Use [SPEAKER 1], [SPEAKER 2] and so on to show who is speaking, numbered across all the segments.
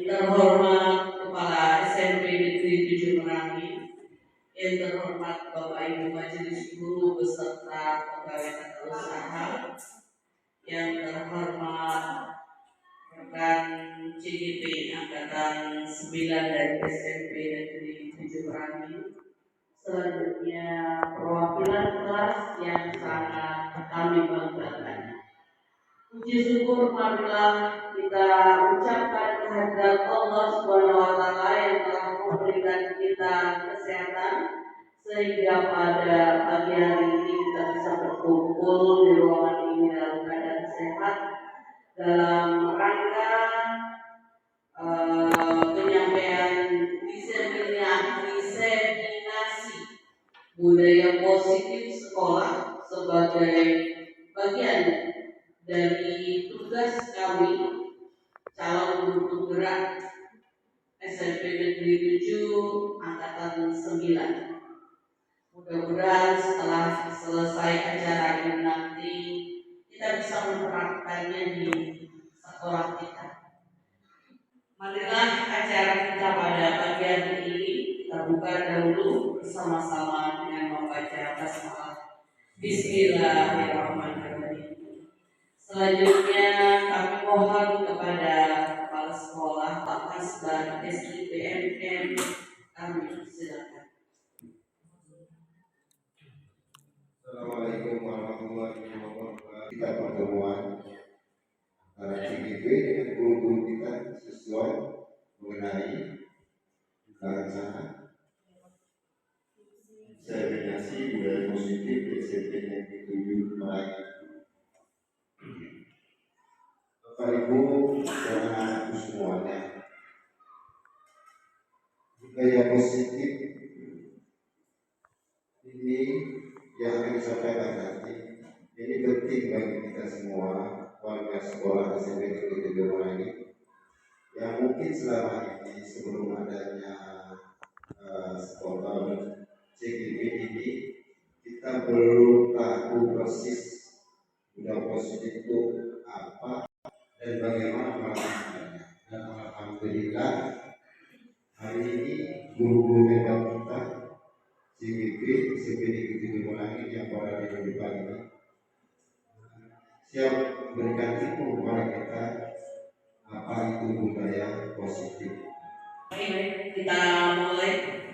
[SPEAKER 1] terhormat Kepala SMP Negeri 7 Merangi, yang terhormat Bapak Ibu Majelis Guru beserta pegawai tata usaha, yang terhormat rekan CGP Angkatan 9 dari SMP Negeri 7 Merangi, selanjutnya perwakilan kelas yang sangat kami banggakan. Puji syukur marilah kita ucapkan kehadirat Allah Subhanahu wa Ta'ala yang telah memberikan kita kesehatan sehingga pada pagi hari ini kita bisa berkumpul di ruangan ini dalam keadaan sehat dalam rangka penyampaian diseminasi budaya positif sekolah sebagai bagian dari tugas kami calon guru penggerak SMP Negeri 7 Angkatan 9. Mudah-mudahan setelah selesai acara ini nanti kita bisa menerapkannya di sekolah kita. Marilah acara kita pada pagi hari ini kita buka dahulu bersama-sama dengan membaca basmalah. Bismillahirrahmanirrahim. Selanjutnya kami mohon kepada kepala sekolah Pak Kasbar SIPMM kami silakan.
[SPEAKER 2] Assalamualaikum warahmatullahi wabarakatuh. Kita pertemuan antara CGP dengan guru-guru kita sesuai mengenai rencana diseminasi budaya positif di SMP Negeri 7 Merangi. Bapak Ibu dan anak-anakku semuanya, budaya positif ini yang akan disampaikan nanti ini penting bagi kita semua warga sekolah SMP Negeri 7 Merangi yang mungkin selama ini sebelum adanya sekolah CGP ini kita belum tahu persis budaya positif itu apa dan bagaimana melakukannya. Dan alhamdulillah hari ini guru-guru hebat kita CGP SMP Negeri 7 Merangi yang berada di depan ini siap memberikan ilmu kepada kita apa itu budaya positif.
[SPEAKER 1] Baik, kita mulai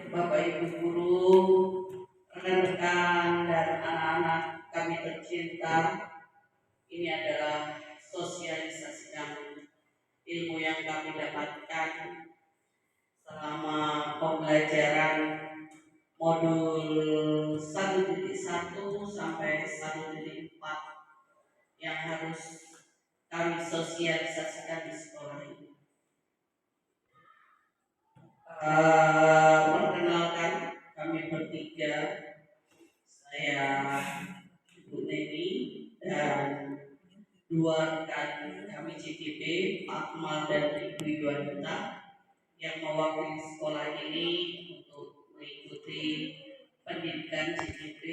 [SPEAKER 1] Bapak Ibu guru, rekan-rekan dan anak-anak kami tercinta. Ini adalah sosialisasi kami, ilmu yang kami dapatkan selama pembelajaran modul 1.1 sampai 1.4 yang harus kami sosialisasikan di sekolah ini. Perkenalkan, kami bertiga, saya Ibu Neni dan dua rekan kami CGP, Pak Akmal dan Ibu Yuanita, yang mewakili sekolah ini untuk mengikuti pendidikan CGP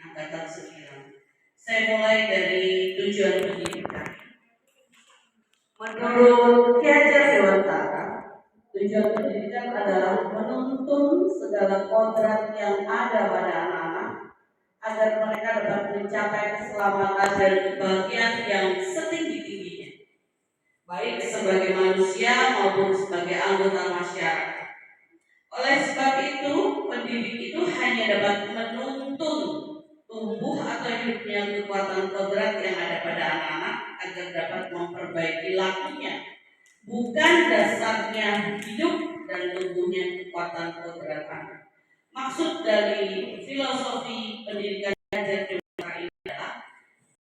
[SPEAKER 1] Angkatan 9. Saya mulai dari tujuan pendidikan. Menurut Ki Hajar Dewantara, tujuan pendidikan adalah menuntun segala kodrat yang ada pada anak-anak agar mereka dapat mencapai keselamatan dan kebahagiaan yang setinggi-tingginya, baik sebagai manusia maupun sebagai anggota masyarakat. Oleh sebab itu, pendidik itu hanya dapat menuntun tumbuh atau hidupnya kekuatan kodrat yang ada pada anak-anak agar dapat memperbaiki lakunya, bukan dasarnya hidup dan tumbuhnya kekuatan kodrat anak. Maksud dari filosofi pendidikan Hajar Dewantara ini adalah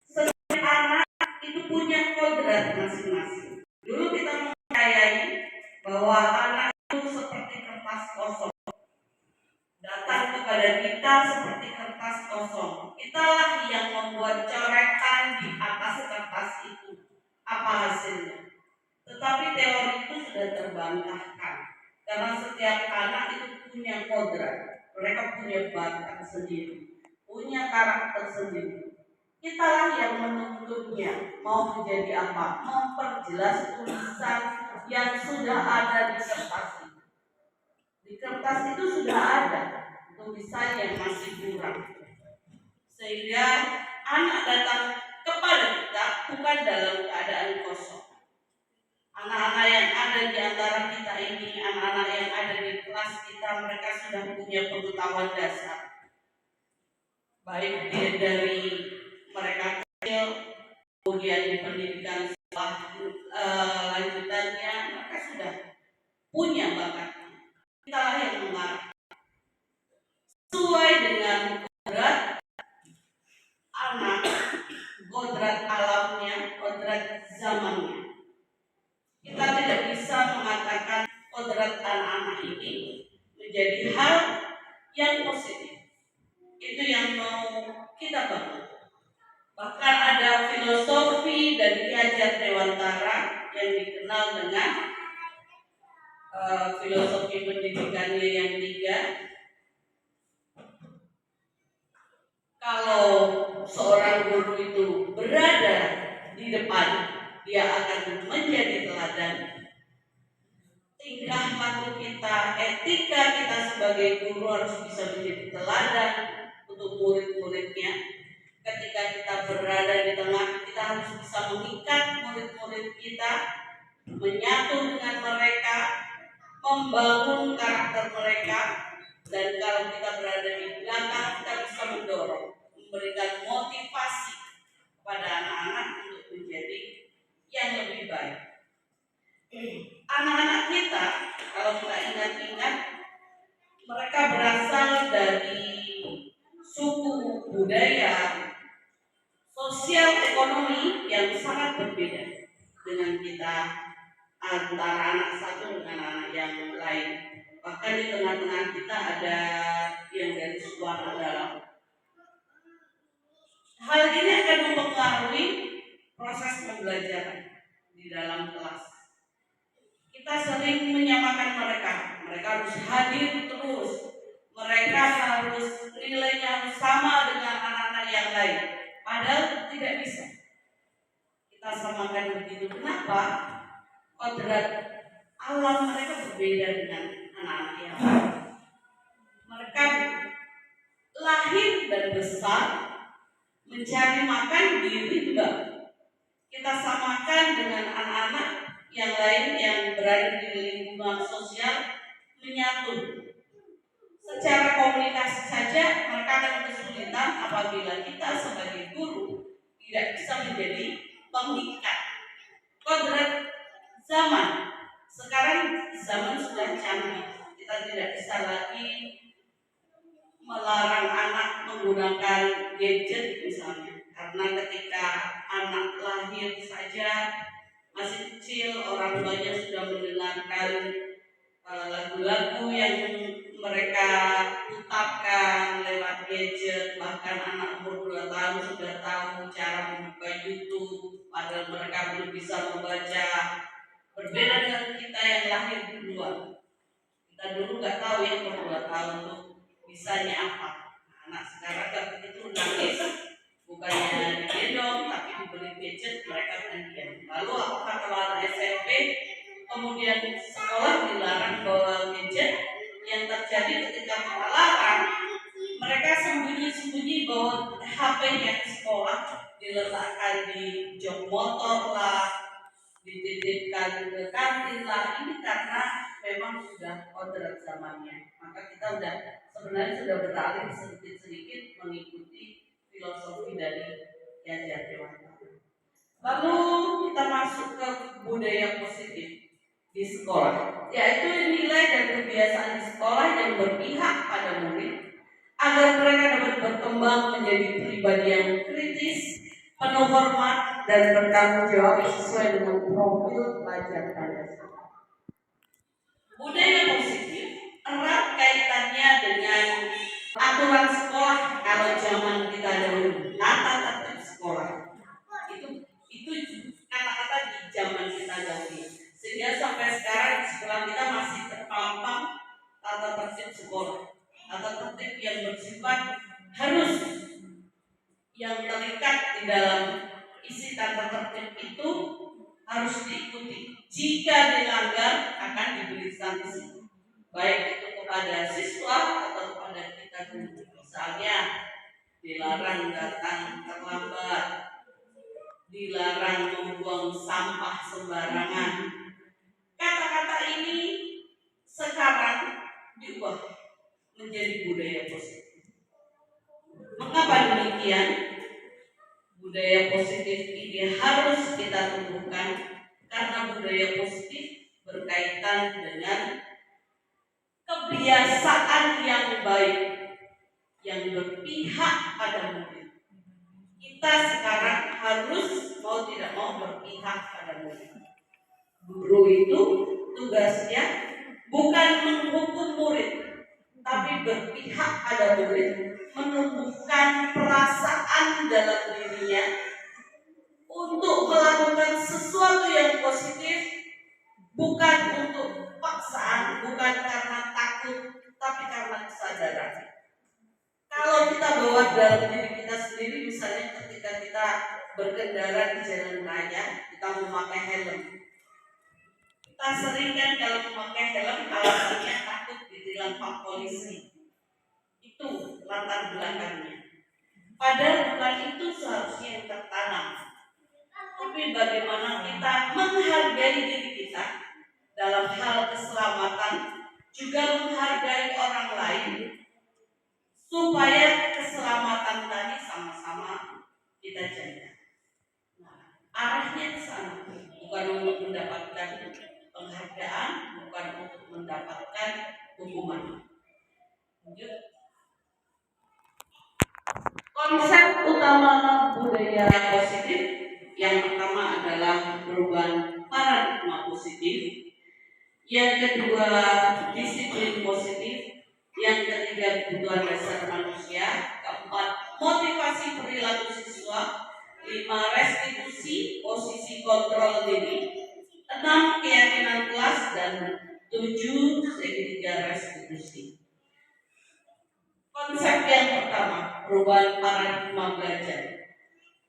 [SPEAKER 1] setiap anak itu punya kodrat masing-masing. Dulu kita mempercayai bahwa anak itu seperti kertas kosong, datang kepada kita seperti kertas kosong. Italah yang membuat coretan di atas kertas itu. Apa hasilnya? Tetapi teori itu sudah terbantahkan karena setiap anak itu punya kodrat. Mereka punya bakat sendiri, punya karakter sendiri. Kitalah yang menuntunnya mau menjadi apa, memperjelas tulisan yang sudah ada di kertas itu. Di kertas itu sudah ada tulisan yang masih kurang, sehingga anak datang kepada kita bukan dalam keadaan kosong. Anak-anak yang ada di antara kita ini, anak-anak yang ada di kelas kita, mereka sudah punya pengetahuan dasar, baik dari mereka kecil, kemudian di pendidikan sekolah lanjutannya, mereka sudah punya bakat. Kita yang mengarah sesuai dengan kodrat anak, kodrat alamnya, kodrat zamannya. Kita tidak bisa mengatakan kodrat anak-anak ini menjadi hal yang positif. Itu yang mau kita bangun. Bahkan ada filosofi dari Ki Hajar Dewantara yang dikenal dengan filosofi pendidikannya yang 3. Kalau seorang guru itu berada di depan, dia akan menjadi teladan. Tingkah laku kita, etika kita sebagai guru harus bisa menjadi teladan untuk murid-muridnya. Ketika kita berada di tengah, kita harus bisa mengikat murid-murid kita, menyatu dengan mereka, membangun karakter mereka. Dan kalau kita berada di belakang, kita bisa mendorong, memberikan motivasi kepada anak-anak untuk menjadi yang lebih baik. Anak-anak kita, kalau kita ingat-ingat, mereka berasal dari suku, budaya, sosial, ekonomi yang sangat berbeda dengan kita, antara anak satu dengan anak yang lain. Bahkan di tengah-tengah kita ada yang dari suara dalam. Hal ini akan mempengaruhi proses pembelajaran di dalam kelas. Kita sering menyamakan mereka harus hadir terus, mereka harus nilainya harus sama dengan anak-anak yang lain. Padahal tidak bisa kita samakan begitu. Kenapa? Kodrat alam mereka berbeda dengan anak-anak yang lain. Mereka lahir dan besar mencari makan di rimba. Kita samakan dengan anak-anak yang lain yang berada di lingkungan sosial, menyatu. Secara komunikasi saja mereka akan kesulitan apabila kita sebagai guru tidak bisa menjadi pengikat. Kodrat zaman sekarang, zaman sudah canggih, kita tidak bisa lagi melarang anak menggunakan gadget misalnya, karena ketika anak lahir saja masih kecil, orang tuanya sudah mendengarkan lagu-lagu yang mereka putarkan lewat gadget. Bahkan anak umur 2 tahun sudah tahu cara membuka YouTube, padahal mereka belum bisa membaca. Berbeda dengan kita yang lahir duluan. Kita dulu nggak tahu yang umur 2 tahun tuh bisanya apa. Anak sekarang kan begitu nangis, bukannya digendong tapi dibeli gadget, mereka akan diam. Lalu apakah kalau anak SMP kemudian sekolah dilarang bawa gadget? Yang terjadi ketika kita larang, mereka sembunyi-sembunyi bawa HP-nya ke sekolah, diletakkan di jok motor lah, dititipkan ke kantin lah. Ini karena memang sudah kodrat zamannya. Maka kita sebenarnya sudah beralih sedikit-sedikit mengikuti filosofi dari Ki Hajar Dewantara. Lalu kita masuk ke budaya positif di sekolah, yaitu nilai dan kebiasaan di sekolah yang berpihak pada murid agar mereka dapat berkembang menjadi pribadi yang kritis, penuh hormat, dan bertanggung jawab sesuai dengan profil pelajar pada sekolah. Budaya positif erat kaitannya dengan aturan sekolah. Kalau zaman kita dahulu, tata tertib sekolah itu kata-kata di zaman kita dahulu, sehingga sampai sekarang di sekolah kita masih terpampang tata tertib sekolah. Tata tertib yang bersifat harus, yang terikat di dalam isi tata tertib itu harus diikuti. Jika Jika dilanggar akan diberi sanksi, baik itu kepada siswa atau kepada kita guru. Misalnya dilarang datang terlambat, dilarang membuang sampah sembarangan. Kata-kata ini sekarang diubah menjadi budaya positif. Mengapa demikian? Budaya positif ini harus kita tumbuhkan karena budaya positif berkaitan dengan kebiasaan yang baik yang berpihak pada murid. Kita sekarang harus mau tidak mau berpihak pada murid. Guru itu tugasnya bukan menghukum murid, tapi berpihak pada murid, menumbuhkan perasaan dalam dirinya untuk melakukan sesuatu yang positif, bukan untuk paksaan, bukan karena takut, tapi karena kesadaran. Kalau kita bawa dalam diri kita sendiri, misalnya ketika kita berkendara di jalan raya, kita memakai helm. Kita sering kan kalau memakai helm alasannya takut ditilang Pak Polisi. Itu latar belakangnya. Padahal bukan itu seharusnya yang tertanam. Tapi bagaimana kita menghargai diri kita dalam hal keselamatan, juga menghargai orang lain, supaya keselamatan tadi sama-sama kita jaga. Nah, arahnya ke sana, bukan untuk mendapatkan penghargaan, bukan untuk mendapatkan hukuman. Konsep utama budaya positif yang pertama adalah perubahan paradigma positif, yang kedua disiplin positif, yang ketiga kebutuhan dasar manusia, keempat motivasi perilaku siswa, 5 restitusi posisi kontrol diri, 6 keyakinan kelas, dan 7 segitiga restitusi. Konsep yang pertama, perubahan paradigma belajar.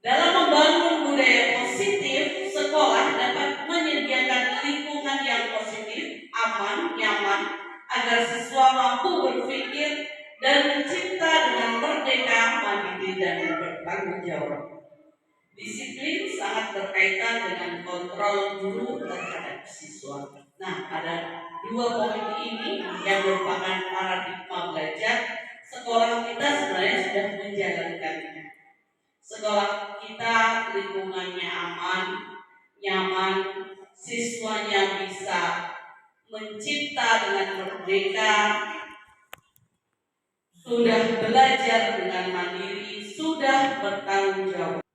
[SPEAKER 1] Dalam membangun budaya positif, sekolah dapat menyediakan lingkungan yang positif, aman, nyaman, agar siswa mampu berpikir dan mencipta dengan merdeka, mandiri, dan bertanggung jawab. Disiplin sangat berkaitan dengan kontrol guru terhadap siswa. Nah, ada 2 poin ini yang merupakan paradigma belajar. Sekolah kita sebenarnya sudah menjalankannya. Sekolah kita lingkungannya aman, nyaman, siswanya bisa mencipta dengan merdeka, sudah belajar dengan mandiri, sudah bertanggung jawab.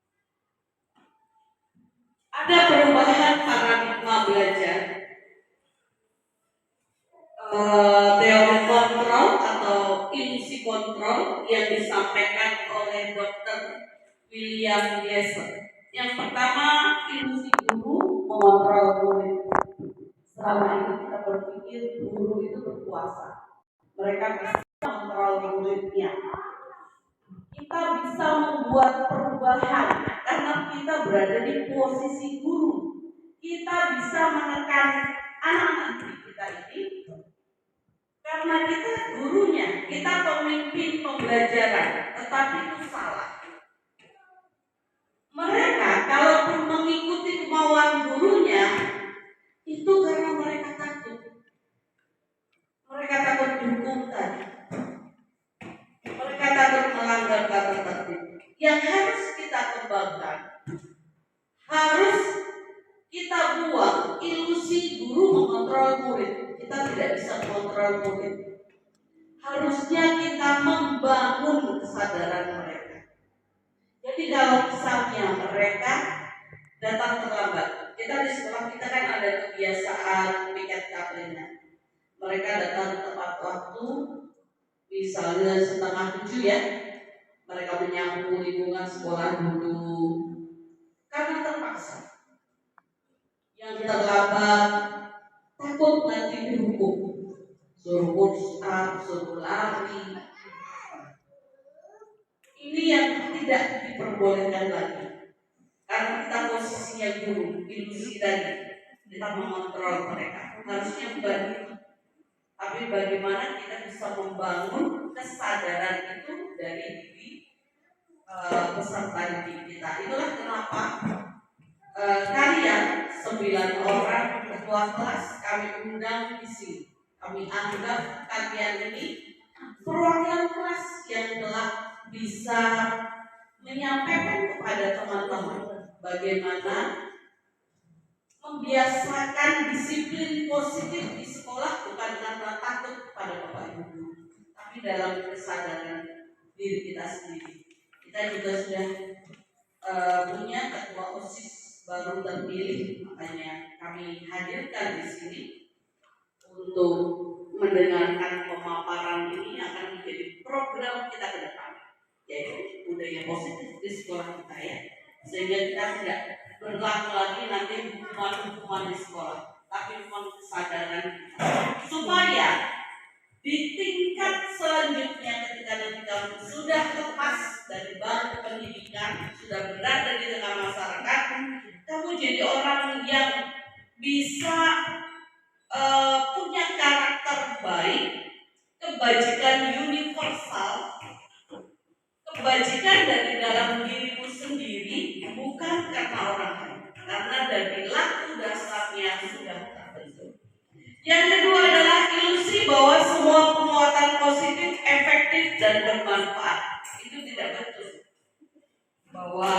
[SPEAKER 1] Ada perubahan paradigma belajar. Teori kontrol atau ilusi kontrol yang disampaikan oleh Dr. William Glasser. Yang pertama, ilusi guru mengontrol murid. Selama ini kita berpikir guru itu berkuasa, mereka bisa mengontrol muridnya. Kita bisa membuat perubahan karena kita berada di posisi guru. Kita bisa menekan anak-anak kita ini karena kita gurunya, kita pemimpin pembelajaran, tetapi itu salah. Mereka kalaupun mengikuti kemauan gurunya, itu karena mereka takut. Mereka takut dihukum tadi. Mereka takut melanggar tata tertib. Yang harus kita kembangkan, harus kita buang ilusi guru mengontrol murid. Kita tidak bisa mengontrol murid. Harusnya kita membangun kesadaran mereka. Jadi kalau misalnya mereka datang terlambat, kita di sekolah kita kan ada kebiasaan piket kaprinya. Mereka datang tepat waktu, misalnya 6:30 ya. Mereka menyambut lingkungan sekolah dulu karena terpaksa. Yang terlambat takut nanti dihukum, suruh push up, suruh lari. Ini yang tidak diperbolehkan lagi. Karena kita posisinya guru, ilusi tadi. kita mengontrol mereka, harusnya begitu. Tapi bagaimana kita bisa membangun kesadaran itu dari diri peserta didik kita. Itulah kenapa kalian 9 orang ketua kelas kami undang di sini. Kami anggap kalian ini perwakilan kelas yang telah bisa menyampaikan kepada teman-teman bagaimana membiasakan disiplin positif di sekolah, bukan karena takut pada Bapak Ibu, tapi dalam kesadaran diri kita sendiri. Kita juga sudah punya ketua OSIS baru terpilih, makanya kami hadirkan di sini untuk mendengarkan pemaparan ini akan menjadi program kita ke depan, yaitu budaya positif di sekolah kita ya, sehingga kita tidak berlaku lagi nanti hukuman-hukuman di sekolah, tapi memang kesadaran kita supaya di tingkat selanjutnya ketika nanti kamu sudah lepas dari bangku pendidikan, sudah berada di tengah masyarakat, kamu jadi orang yang bisa punya karakter baik, kebajikan universal, kebajikan dari dalam dirimu sendiri, bukan karena orang lain, karena dari laku dasarnya sudah terbentuk. Yang kedua adalah ilusi bahwa semua penguatan positif, efektif, dan bermanfaat. Itu tidak betul. Bahwa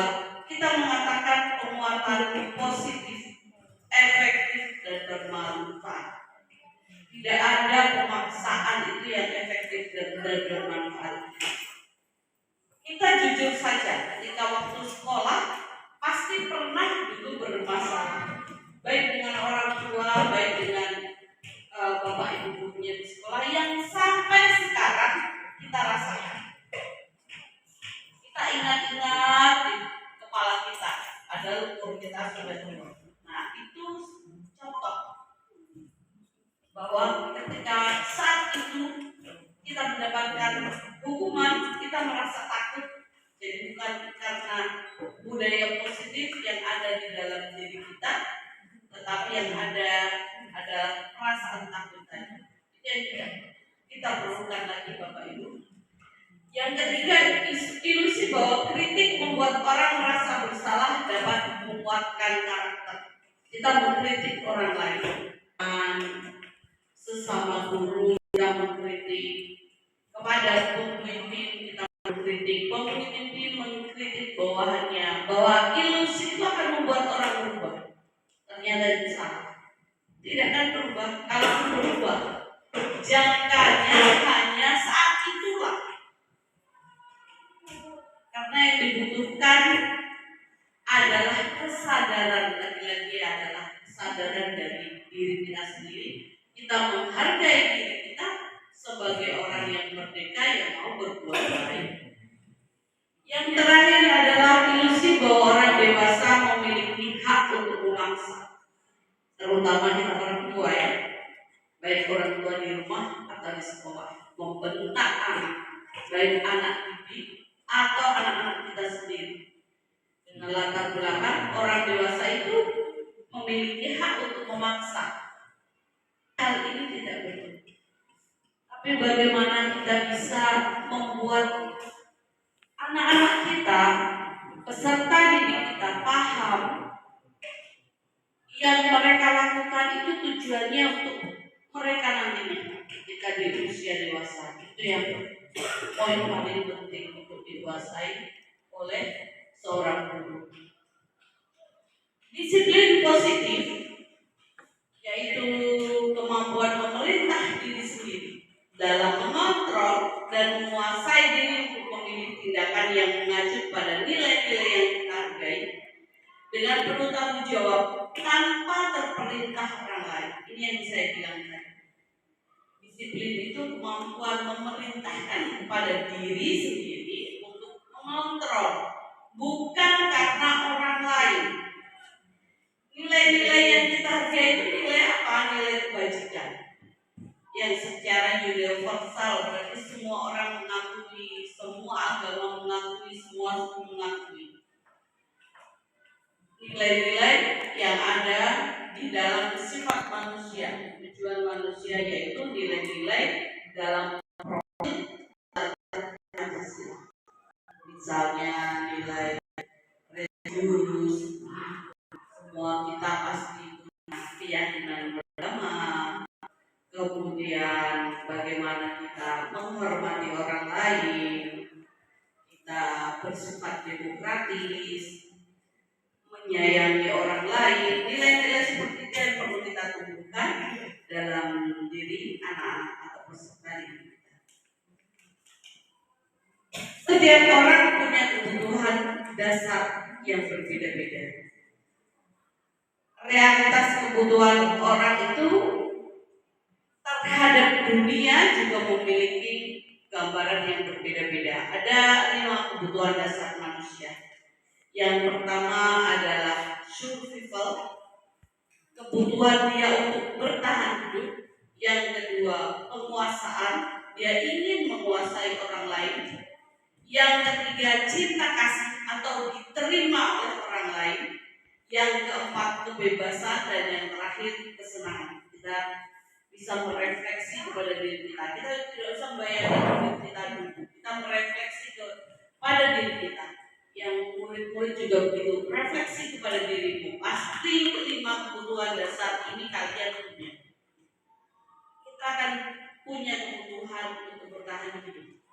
[SPEAKER 1] kita mengatakan penguatan positif, efektif, dan bermanfaat. Tidak ada pemaksaan itu yang efektif dan bermanfaat. Kita jujur saja, ketika waktu sekolah pasti pernah dulu bermasalah, baik dengan orang tua, baik dengan bapak ibu gurunya di sekolah, yang sampai sekarang kita rasakan. Kita ingat-ingat di kepala kita, ada lumpur kita sudah tua. Nah itu contoh bahwa ketika saat itu kita mendapatkan hukuman, kita merasa takut. Jadi bukan karena budaya positif yang ada di dalam diri kita, tetapi yang ada perasaan takut tadi. Itu yang kita perlukan lagi Bapak Ibu. Yang ketiga, ilusi bahwa kritik membuat orang merasa bersalah dapat menguatkan karakter. Kita mengkritik orang lain, sesama guru kita mengkritik, kepada pemimpin kita mengkritik, pemimpin mengkritik bawahannya, bahwa ilusi itu akan membuat orang berubah. Ternyata itu salah. Tidak akan berubah. Kalau berubah, jangkanya hanya saat itulah. Karena yang dibutuhkan adalah kesadaran, lagi-lagi adalah kesadaran dari diri kita sendiri. Kita menghargai diri kita sebagai orang yang merdeka yang mau berbuat baik. Yang terakhir adalah ilusi bahwa orang dewasa memiliki hak untuk memaksa, terutama kita orang tua ya, baik orang tua di rumah atau di sekolah, membentak anak, baik anak didik atau anak-anak kita sendiri. Dengan latar belakang orang dewasa itu memiliki hak untuk memaksa. Hal ini tidak betul. Tapi bagaimana kita bisa membuat anak-anak kita, peserta didik kita paham yang mereka lakukan itu tujuannya untuk mereka nantinya ketika di usia dewasa. Itu yang poin paling penting untuk dikuasai oleh seorang guru. Disiplin positif yaitu kemampuan memerintah diri sendiri dalam mengontrol dan menguasai diri untuk memilih tindakan yang mengacu pada nilai-nilai yang kita hargai dengan penuh tanggung jawab tanpa terperintah orang lain. Ini yang saya bilang tadi. Disiplin itu kemampuan memerintahkan kepada diri sendiri untuk mengontrol, bukan karena orang lain. Nilai-nilai yang kita hargai itu nilai apa? Nilai kebajikan yang secara universal, berarti semua orang mengakui, semua agama mengakui, semua suku mengakui. Nilai-nilai yang ada di dalam tujuan manusia yaitu nilai-nilai dalam Pancasila. Misalnya nilai religius, semua kita pasti punya keyakinan beragama, kemudian bagaimana kita menghormati orang lain, kita bersifat demokratis, menyayangi orang lain. Nilai-nilai seperti itu yang perlu kita tumbuhkan dalam diri anak-anak atau peserta didik kita. Setiap orang punya kebutuhan dasar yang berbeda-beda. Realitas kebutuhan orang itu terhadap dunia juga memiliki gambaran yang berbeda-beda. Ada 5 kebutuhan dasar manusia. Yang pertama adalah survival, kebutuhan dia untuk bertahan hidup. Yang kedua, penguasaan, dia ingin menguasai orang lain. Yang ketiga, cinta kasih atau diterima oleh orang lain. Yang keempat, kebebasan, dan yang terakhir, kesenangan. Kita bisa merefleksi kepada diri kita. Kita tidak usah membayangkan diri kita dulu. Kita merefleksi kepada diri kita. Yang murid-murid juga begitu, refleksi kepada dirimu. Pasti 5 kebutuhan dasar ini kalian punya. Kita akan punya kebutuhan untuk bertahan hidup.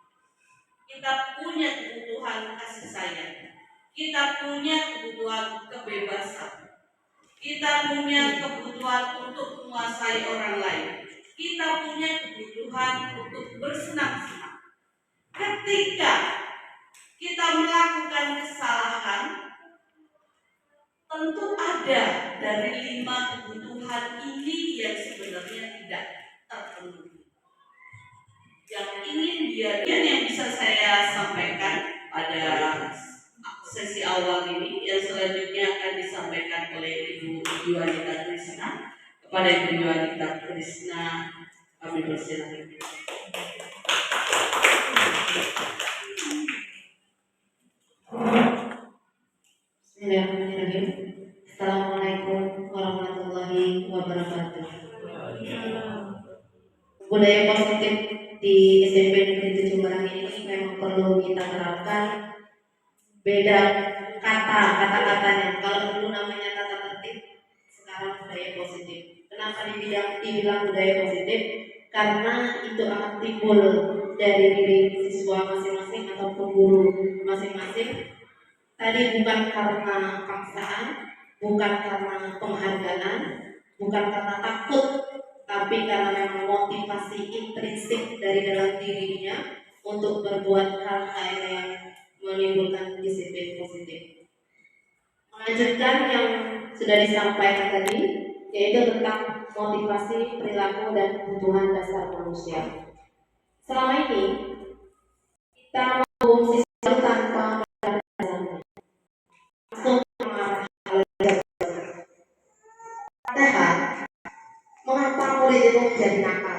[SPEAKER 1] Kita punya kebutuhan kasih sayang. Kita punya kebutuhan kebebasan. Kita punya kebutuhan untuk menguasai orang lain. Kita punya kebutuhan untuk bersenang-senang. Ketika kita melakukan kesalahan, tentu ada dari 5 kebutuhan ini yang sebenarnya tidak terpenuhi. Yang ingin yang bisa saya sampaikan pada sesi awal ini, yang selanjutnya akan disampaikan oleh Ibu Yuanita Krisna. Kepada Ibu Yuanita Krisna, kami bersilakan.
[SPEAKER 3] Bismillahirrahmanirrahim. Assalamualaikum warahmatullahi wabarakatuh. Budaya positif di SMP Negeri 7 Barang ini memang perlu kita terapkan. Beda kata-katanya. Kalau dulu namanya tata tertib, sekarang budaya positif. Kenapa dibilang budaya positif? Karena itu akan timbul dari diri siswa masing-masing ataupun guru masing-masing. Tadi bukan karena paksaan, bukan karena penghargaan, bukan karena takut, tapi karena memang motivasi intrinsik dari dalam dirinya untuk berbuat hal-hal yang menimbulkan disiplin positif. Melanjutkan yang sudah disampaikan tadi, yaitu tentang motivasi, perilaku, dan kebutuhan dasar manusia. Selama ini kita mau siswa tanpa padahal, mengapa murid itu menjadi nakal?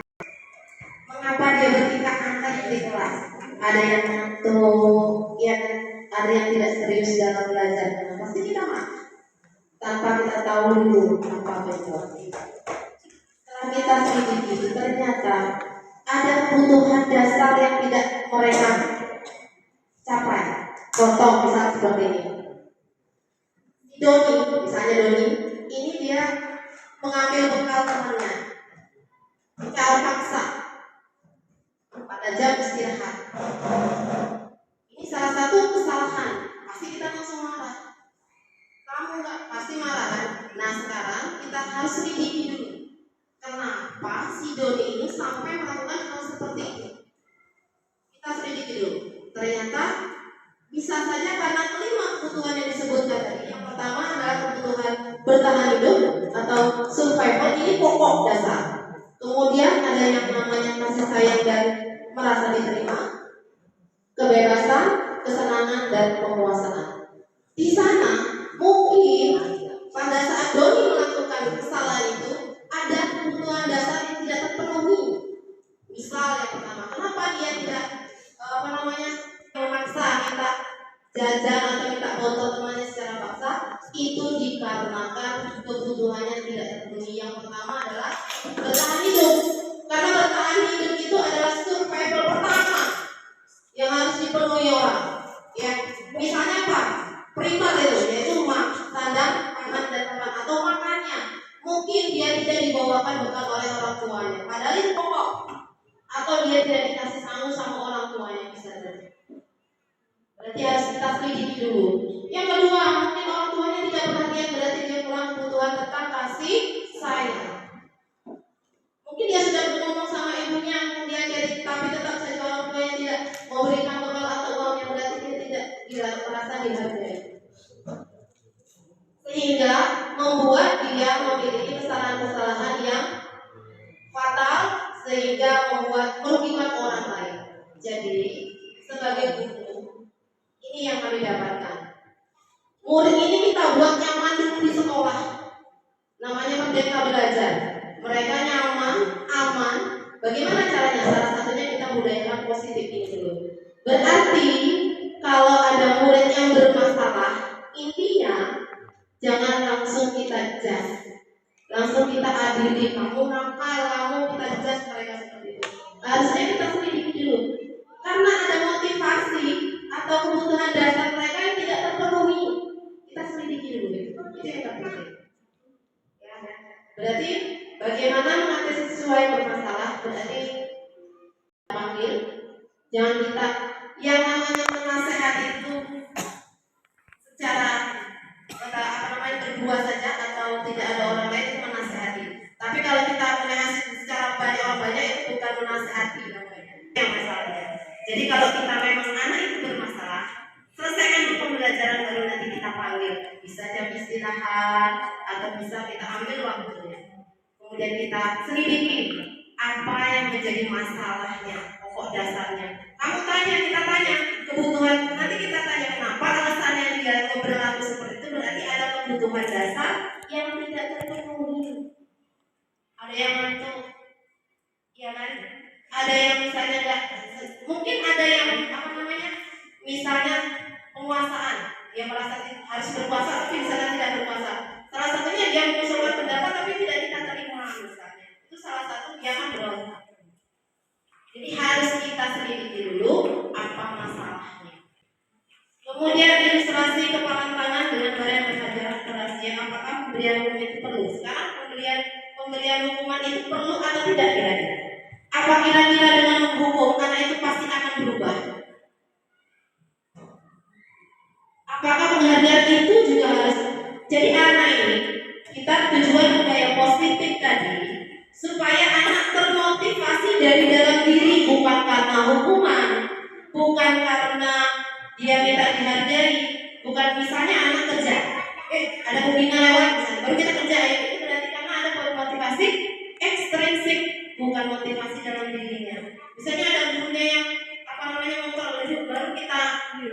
[SPEAKER 3] Mengapa dia bertingkah angkat di kelas? Ada yang ngantuk, ya, ada yang tidak serius dalam belajar. Pasti kita marah tanpa kita tahu dulu apa penyebab. Setelah kita selidiki, ternyata ada kebutuhan dasar yang tidak mereka capai. Contoh misal seperti ini. Misalnya Doni, ini dia mengambil bekal temannya secara paksa pada jam istirahat. Ini salah satu kesalahan. Pasti kita langsung marah. Kamu nggak pasti marah kan? Nah sekarang kita harus selidiki dulu. Kenapa si Doni ini sampai melakukan hal seperti itu? Kita selidiki dulu. Ternyata bisa saja karena kelima kebutuhan yang disebutkan tadi. Yang pertama adalah kebutuhan bertahan hidup atau survival, ini pokok dasar. Kemudian ada yang namanya kasih sayang dan merasa diterima, kebebasan, kesenangan, dan penguasaan. Di sana mungkin pada saat Doni melakukan kesalahan itu ada kebutuhan dasar yang tidak terpenuhi. Misal yang pertama, kenapa dia tidak memaksa minta jajan atau minta botol temannya secara paksa? Itu dikarenakan kebutuhannya tidak terpenuhi. Yang pertama adalah bertahan hidup. Karena bertahan hidup itu adalah survival pertama yang harus dipenuhi orang. Ya, misalnya apa? Primer itu, yaitu rumah, sandang, pangan dan papan atau makannya. Mungkin dia tidak dibawakan bekal oleh orang tuanya, padahal itu pokok. Atau dia tidak dikasih sangu sama orang tuanya, bisa jadi. Berarti harus kita selidiki dulu. Yang kedua, mungkin orang tuanya tidak perhatian, berarti dia kurang kebutuhan tentang kasih sayang. Mungkin dia sudah ngomong sama ibunya, kemudian jadi tapi tetap saja orang tuanya tidak memberikan bekal atau uangnya, berarti dia tidak merasa dihargai. Sehingga membuat dia memiliki kesalahan-kesalahan yang fatal sehingga membuat merugikan orang lain. Jadi sebagai guru, ini yang kami dapatkan. Murid ini kita buat nyaman di sekolah. Namanya Merdeka Belajar. Mereka nyaman, aman. Bagaimana caranya? Salah satunya kita budayakan positif ini dulu. Berarti kalau ada murid yang bermasalah, intinya jangan langsung kita judge, langsung kita adili, kamu nakal, kamu kita judge mereka seperti itu. Harusnya kita selidiki dulu, karena ada motivasi atau kebutuhan dasar mereka yang tidak terpenuhi. Kita selidiki dulu, itu yang terpenting. Ya, berarti bagaimana mengatasi sesuai bermasalah? Berarti panggil, jangan kita yang namanya menasehat itu secara berdua saja atau tidak ada orang lain itu menasehati. Tapi kalau kita menasehati secara banyak orang banyak itu bukan menasehati namanya. Yang masalahnya. Jadi kalau kita memang anak itu bermasalah, selesaikan di pembelajaran baru nanti kita panggil. Bisa jam istirahat atau bisa kita ambil waktunya. Kemudian kita selidiki apa yang menjadi masalahnya, pokok dasarnya. Kamu tanya, kita tanya kebutuhan. Nanti kita tanya kenapa alasannya dia berlaku seperti itu. Berarti ada kebutuhan dasar yang tidak terpenuhi. Ada yang ngantuk, ya kan? Ada yang misalnya enggak, mungkin ada yang misalnya penguasaan, dia merasa harus berkuasa tapi misalnya tidak berkuasa. Salah satunya dia mengusulkan pendapat tapi tidak kita terima misalnya. Itu salah satu dia akan berontak. Jadi harus kita selidiki dulu apa masalahnya. Kemudian ilustrasi kepalan tangan dengan barang bersajaran kerahasiaan. Apakah pemberian hukum itu perlu? Sekarang pemberian hukuman itu perlu atau tidak kira-kira? Apa kira-kira dengan menghukum anak itu pasti akan berubah? Apakah penghargaan itu juga harus? Jadi anak ini kita tujuan budaya positif tadi supaya anak termotivasi dari dalam diri, bukan karena hukuman, bukan karena dia minta dihargai, bukan misalnya anak kerja, ada pembina lewat misalnya, baru kita kerja, itu berarti karena ada motivasi ekstrinsik, bukan motivasi dalam dirinya. Misalnya ada gurunya yang mengontrol baju, baru kita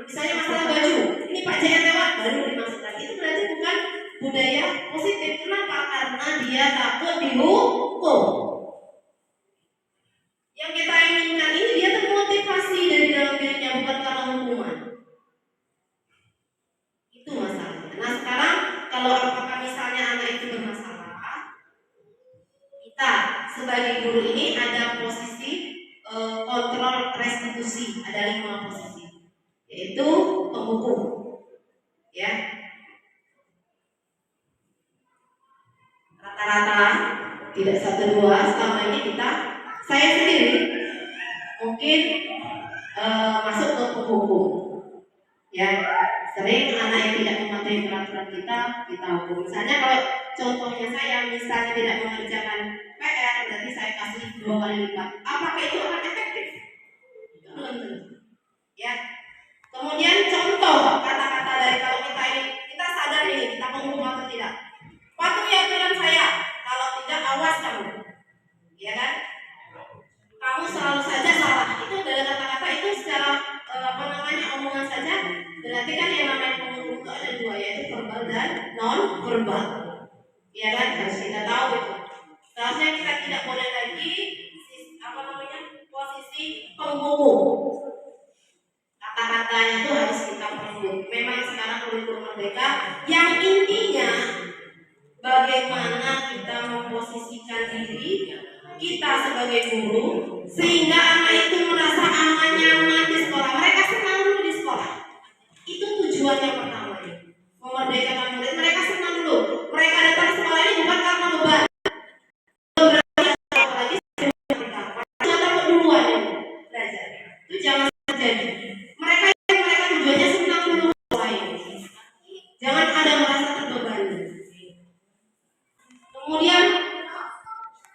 [SPEAKER 3] misalnya masalah baju, ini Pak JR lewat, baru dimasukkan. Itu berarti bukan budaya positif. Kenapa? Karena dia takut dihukum. Yang kita inginkan ini dia termotivasi dari dalam dirinya, bukan karena hukuman. Itu masalahnya. Nah sekarang kalau apakah misalnya anak itu bermasalah, kita sebagai guru ini ada posisi kontrol restitusi, ada 5 posisi, yaitu penghukum, ya. Rata-rata tidak 1-2 selama ini saya sendiri mungkin masuk ke penghukum, ya. Sering anak yang tidak mematuhi peraturan kita hukum. Misalnya kalau contohnya saya misalnya tidak mengerjakan PR, berarti saya kasih 2 kali lipat. Apakah itu akan efektif? Belum tentu. Ya. Kemudian contoh kata-kata dari kalau kita sadar ini kita menghukum atau tidak. Patuhi aturan saya. Kalau tidak awas kamu. Ya kan? Kamu selalu saja salah. Itu adalah kata-kata itu secara omongan saja. Berarti kan yang namanya penghukum itu ada 2, yaitu verbal dan non verbal. Ya kan? Harus kita tahu itu. Seharusnya kita tidak boleh lagi posisi penghukum. Kata-katanya itu harus kita perlu. Memang sekarang kurikulum merdeka yang intinya bagaimana kita kita memposisikan diri kita sebagai guru sehingga anak itu merasa aman nyaman di sekolah. Mereka senang dulu di sekolah. Itu tujuannya pertama ini. Memerdekakan murid. Mereka senang dulu. Mereka datang sekolah ini bukan karena beban. Apalagi mereka takut duluan belajar. Itu jangan terjadi. Mereka tujuannya senang dulu sekolah ini. Jangan ada merasa terbebani. Kemudian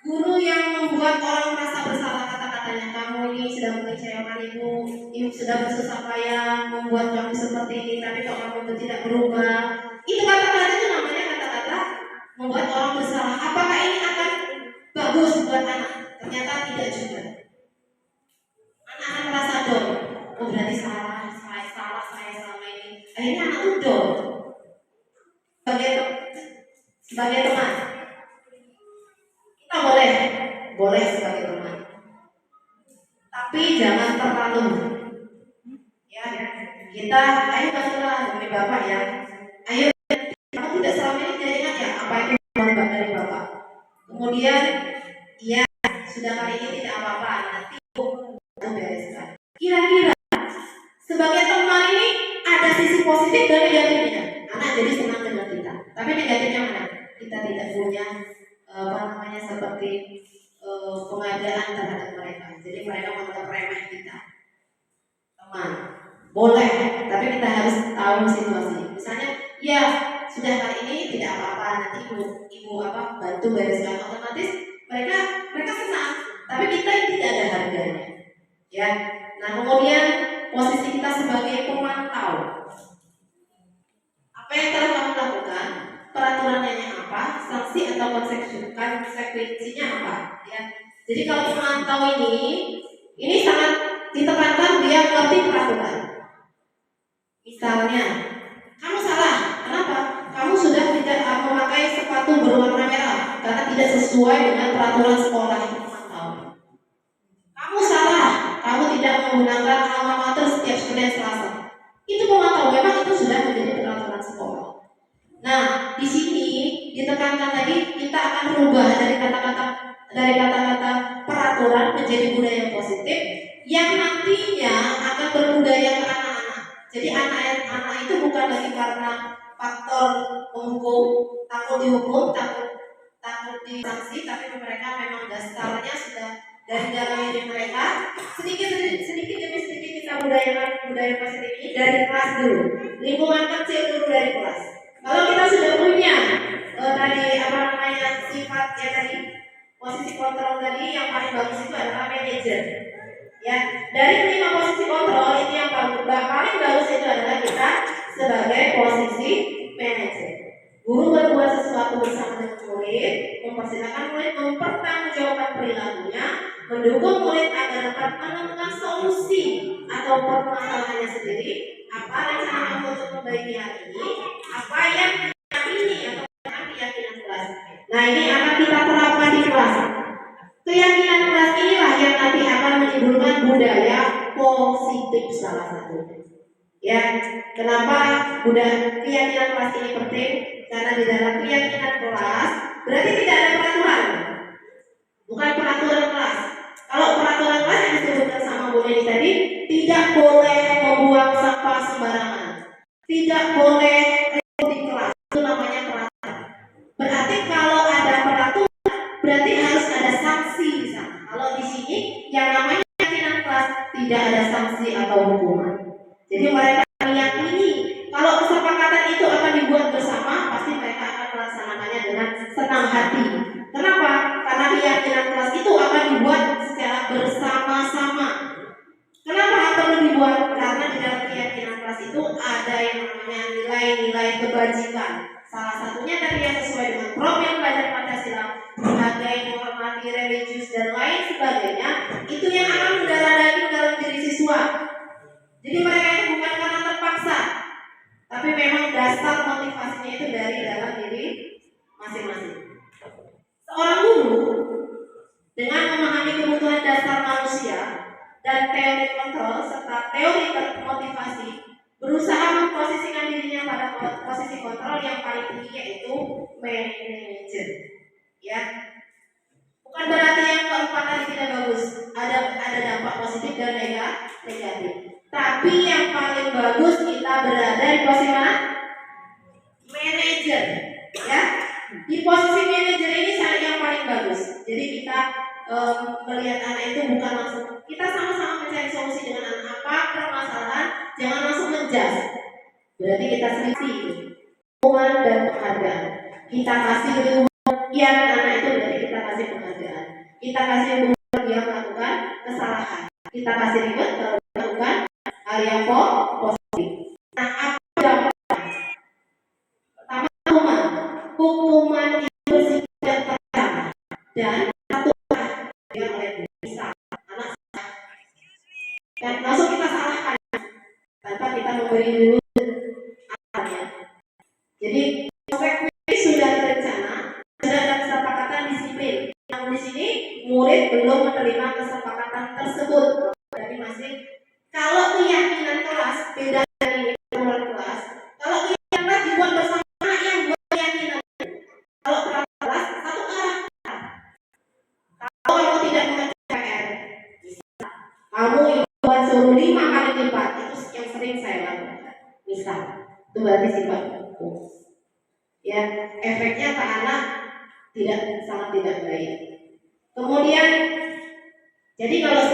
[SPEAKER 3] guru yang membuat orang merasa bersalah, kata-katanya, kamu ini sudah mengecewakan ibu sudah bersusah payah membuat kamu seperti ini, tapi kok kamu itu tidak berubah. Itu kata-kata itu namanya kata-kata membuat orang bersalah. Apakah ini akan bagus buat anak? Ternyata tidak juga. Anak akan merasa down. Oh berarti saya selama ini. Akhirnya anak itu down. Sebagai teman, kita boleh sebagai teman, tapi jangan terlalu. Ya, kita ayo bantulah demi bapak ya. Ayo, kamu tidak selama ini tidak ingat ya apa itu bapak dari bapak. Kemudian, iya sudah kali ini tidak apa-apa, nanti ibu bereskan. Kira-kira sebagai teman ini ada sisi positif dan negatifnya. Anak jadi senang dengan kita. Tapi negatifnya mana? Kita tidak punya seperti pengadaan terhadap mereka. Jadi mereka menganggap remeh kita. Teman, boleh, tapi kita harus tahu situasi. Misalnya, ya sudah kali ini tidak apa-apa, nanti ibu bantu bereskan, otomatis mereka senang. Tapi kita tidak ada harganya. Ya. Nah, kemudian posisi kita sebagai pemantau. Apa yang telah kamu lakukan? Peraturannya apa? Sanksi atau konsekuensinya apa? Ya. Jadi kalau pemantau ini sangat ditekankan dia mengerti peraturan. Misalnya, kamu salah. Kenapa? Kamu sudah tidak memakai sepatu berwarna merah karena tidak sesuai dengan peraturan sekolah itu pemantau. Kamu salah. Kamu tidak menggunakan alma mater setiap Senin Selasa. Itu pemantau. Memang itu sudah menjadi peraturan sekolah. Nah, di sini ditekankan tadi kita akan berubah dari kata-kata peraturan menjadi budaya positif yang nantinya akan berbudaya ke anak-anak. Jadi anak-anak itu bukan lagi karena faktor penghukum, takut dihukum, takut disanksi, tapi mereka memang dasarnya sudah dari dalam diri mereka. Sedikit demi sedikit kita budayakan budaya positif ini dari kelas dulu, lingkungan kecil dulu dari kelas. Kalau kita sudah punya sifat ya tadi, posisi kontrol tadi, yang paling bagus itu adalah manajer. Ya, dari 5 posisi kontrol itu yang paling bagus itu adalah kita sebagai posisi manajer. Guru berbuat sesuatu bersama dengan murid, mempersilahkan murid mempertanggungjawabkan perilakunya, mendukung murid agar dapat menemukan solusi atau permasalahannya sendiri. Apa rencana kamu untuk memperbaiki hal ini? Apa yang ini atau keyakinan kelas? Nah, ini akan kita terapkan di kelas. Keyakinan kelas inilah yang nanti akan menimbulkan budaya positif salah satunya. Ya, kenapa keyakinan kelas ini penting? Karena di dalam keyakinan kelas berarti tidak ada peraturan. Bukan peraturan kelas. Kalau peraturan kelas yang disebutkan sama Bu Neni tadi, tidak boleh membuang sampah sembarangan. Tidak boleh di kelas. Itu namanya peraturan. Berarti kalau ada peraturan, berarti harus ada sanksi di sana. Kalau di sini yang namanya keyakinan kelas tidak ada sanksi atau hukuman. Jadi mereka meyakini kalau kesepakatan itu akan dibuat bersama, pasti mereka akan melaksanakannya dengan senang hati. Kenapa? Karena keyakinan kelas itu akan dibuat secara bersama-sama. Kenapa perlu dibuat? Karena di dalam keyakinan kelas itu ada yang namanya nilai-nilai kebajikan. Salah satunya tadi yang sesuai dengan profil pelajar Pancasila, menghargai, menghormati, religius dan lain sebagainya. Itu yang akan mendarah daging dalam diri siswa. Jadi mereka itu bukan karena terpaksa, tapi memang dasar motivasinya itu dari dalam diri masing-masing. Seorang guru dengan memahami kebutuhan dasar manusia dan teori kontrol serta teori motivasi berusaha memposisikan dirinya pada posisi kontrol yang paling tinggi, yaitu manajer. Ya, Ya, bukan berarti yang keempat tadi tidak bagus. Ada dampak positif dan negatif. Tapi yang paling bagus kita berada di posisi mana? Manajer. Ya, di posisi manajer ini yang paling bagus. Jadi kita melihat anak itu bukan langsung kita sama-sama mencari solusi dengan anak apa permasalahan, jangan langsung menjudge. Berarti kita selisih hukuman dan penghargaan. Kita kasih hukuman yang anak itu berarti kita kasih penghargaan. Kita kasih hukuman dia melakukan kesalahan. Kita kasih reward kalau dia melakukan hal yang positif. Nah, apa dampak? Pertama, hukuman itu bersifat terancam dan satu dia mulai bisa anak dan langsung kita salahkan tanpa kita memberi dulu arahnya. Jadi konsekuensi sudah terencana, sudah ada kesepakatan disiplin. Namun di sini murid belum menerima kesepakatan tersebut. Jadi masih kalau keyakinan kelas beda dari peraturan kelas. Kalau keyakinan kelas dibuat bersama yang buat keyakinan. Kalau peraturan kelas satu arah. Kalau kamu tidak mengerti PR, kamu buat suruh 5 kali lipat itu yang sering saya lakukan. Misal, itu berarti sifat hukum. Ya, efeknya ke anak sangat tidak baik. Kemudian, jadi sekarang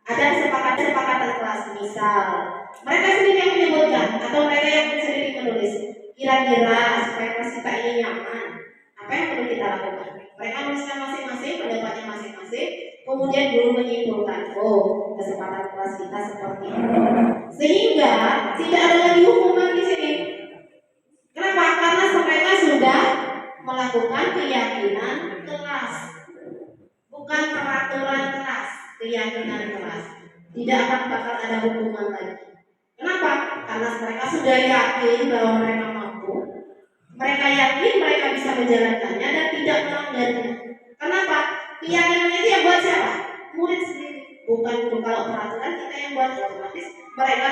[SPEAKER 3] ada kesepakatan kelas, misal mereka sendiri yang menyebutkan atau mereka yang sendiri menulis. Kira-kira supaya kelas kita ini nyaman, apa yang perlu kita lakukan? Mereka menuliskan masing-masing pendapatnya masing-masing. Kemudian guru menyimpulkan, oh kesepakatan kelas kita seperti ini. Sehingga tidak ada lagi hukuman di sini. Kenapa? Karena mereka sudah melakukan keyakinan kelas, bukan peraturan kelas, keyakinan kelas. Tidak akan bakal ada hukuman lagi. Kenapa? Karena mereka sudah yakin bahwa mereka mampu. Mereka yakin mereka bisa menjalankannya dan tidak melanggarnya. Kenapa? Keyakinan itu yang buat siapa? Murid sendiri. Bukan guru. Kalau peraturan kita yang buat, otomatis mereka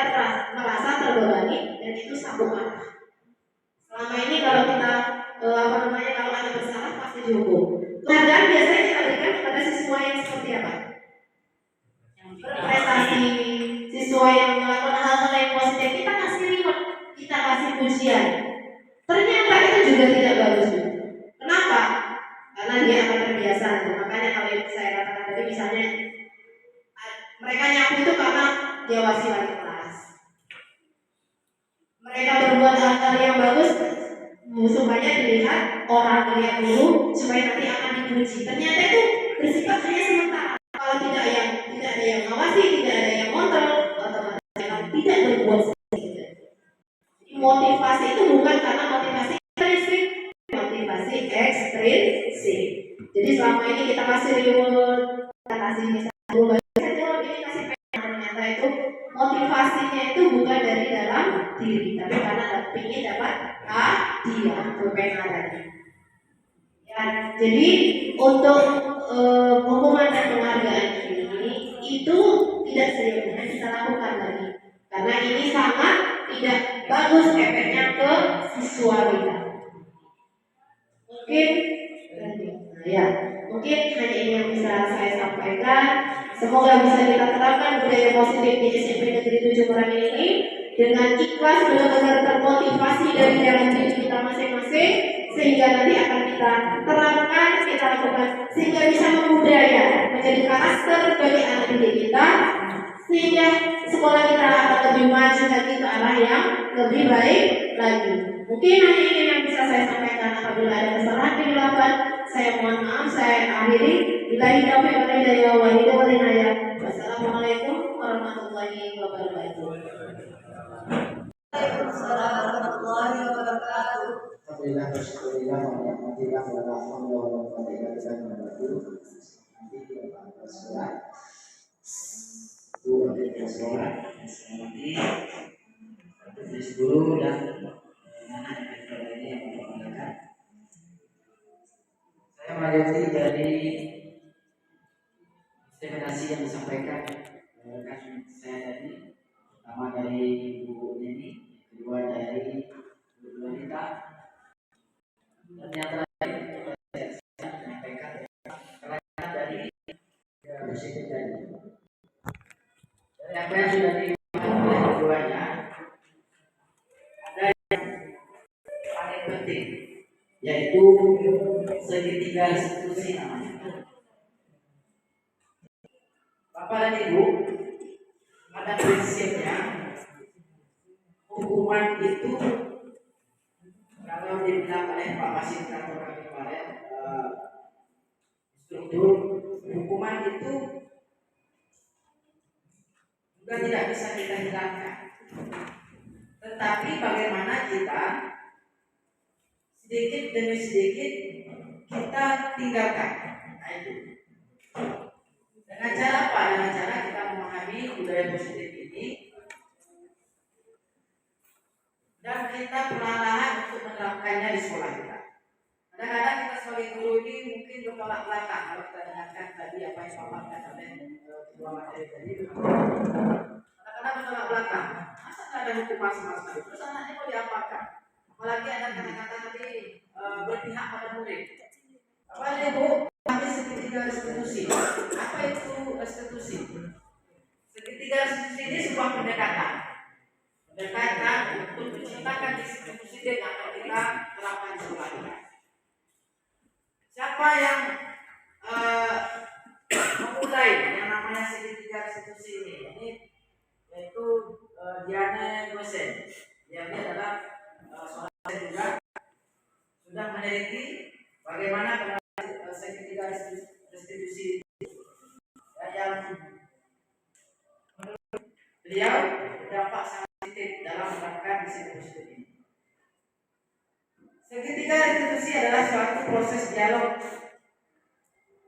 [SPEAKER 3] merasa terbebani dan itu satu arah. Selama ini kalau kita kalau ada bersalah pasti dihukum. Penghargaan biasanya kita berikan kepada siswa yang seperti apa? Yang berprestasi, siswa yang melakukan hal-hal yang positif, kita kasih reward, kita kasih pujian. Ternyata itu juga tidak bagus. Kenapa? Karena dia akan terbiasa. Makanya kalau saya katakan tadi misalnya mereka nyapu itu karena dia wali kelas. Mereka berbuat hal-hal yang bagus supaya dilihat orang melihat dulu supaya nanti akan dipuji. Ternyata itu bersifat hanya sementara. Kalau tidak ada yang ngawasi, tidak ada yang kontrol, otomatis akan tidak berbuat seperti. Motivasi itu bukan karena motivasi intrinsik, motivasi ekstrinsik. Jadi selama ini kita kasih reward, kita kasih misalnya jawab ini kasih pengen, ternyata itu motivasinya itu bukan dari dalam diri, tapi karena ingin dapat hadiah kepengaruhan. Ya, jadi untuk hukuman dan penghargaan ini itu tidak seyogyanya kita lakukan lagi, karena ini sangat tidak bagus efeknya ke siswa kita. Mungkin hanya ini yang bisa saya sampaikan. Semoga bisa kita terapkan budaya positif di SMP Negeri 7 Merangin ini dengan ikhlas, benar-benar termotivasi dari dalam diri kita masing-masing, sehingga nanti akan kita terapkan, kita lakukan, sehingga bisa membudaya menjadi karakter bagi anak didik kita, sehingga sekolah kita akan lebih maju lagi ke arah yang lebih baik lagi. Mungkin hanya ini yang bisa saya sampaikan. Apabila ada kesalahan penjelasan, saya mohon maaf. Saya akhiri. Billahi taufiq wal hidayah wa hidayah. Wassalamualaikum warahmatullahi wabarakatuh. Waalaikumsalam warahmatullahi wabarakatuh.
[SPEAKER 4] Alhamdulillah, bersyukurillah, alhamdulillah, alhamdulillah, nanti kita akan sekolah. Itu ada sekolah. Nanti guru dan anak ini yang menggunakan. Saya melanjuti dari ekspektasi yang disampaikan rekan saya tadi, pertama dari Bu Neni, kedua dari Bu wanita, dan yang terakhir segitiga restitusi namanya. Bapak dan Ibu, pada prinsipnya hukuman itu kalau dibilang oleh Pak Masih atau kami kemarin struktur hukuman itu juga tidak bisa kita hilangkan, tetapi bagaimana kita sedikit demi sedikit kita tinggalkan. Nah, itu dengan cara apa? Dengan cara kita memahami budaya positif ini dan kita perlahan untuk menerapkannya di sekolah kita. Kadang-kadang kita sebagai guru ini mungkin bertolak belakang kalau kita dengarkan tadi apa yang Bapak katakan oleh kedua materi tadi. Kadang-kadang bertolak belakang. Masa nggak ada hukuman sama sekali? Terus anaknya mau diapakan? Apalagi ada kata-kata tadi berpihak pada murid. Apa ini Bu? Kami segitiga restitusi. Apa itu restitusi? Segitiga restitusi ini sebuah pendekatan untuk menciptakan disiplin yang akan kita terapkan di sekolah kita. Siapa yang memulai yang namanya segitiga restitusi ini? Yaitu Diane Gosen. Dia adalah seorang juga sudah meneliti bagaimana segitiga restitusi yang menurut beliau berdampak sangat positif dalam menerapkan disiplin ini. Segitiga restitusi adalah suatu proses dialog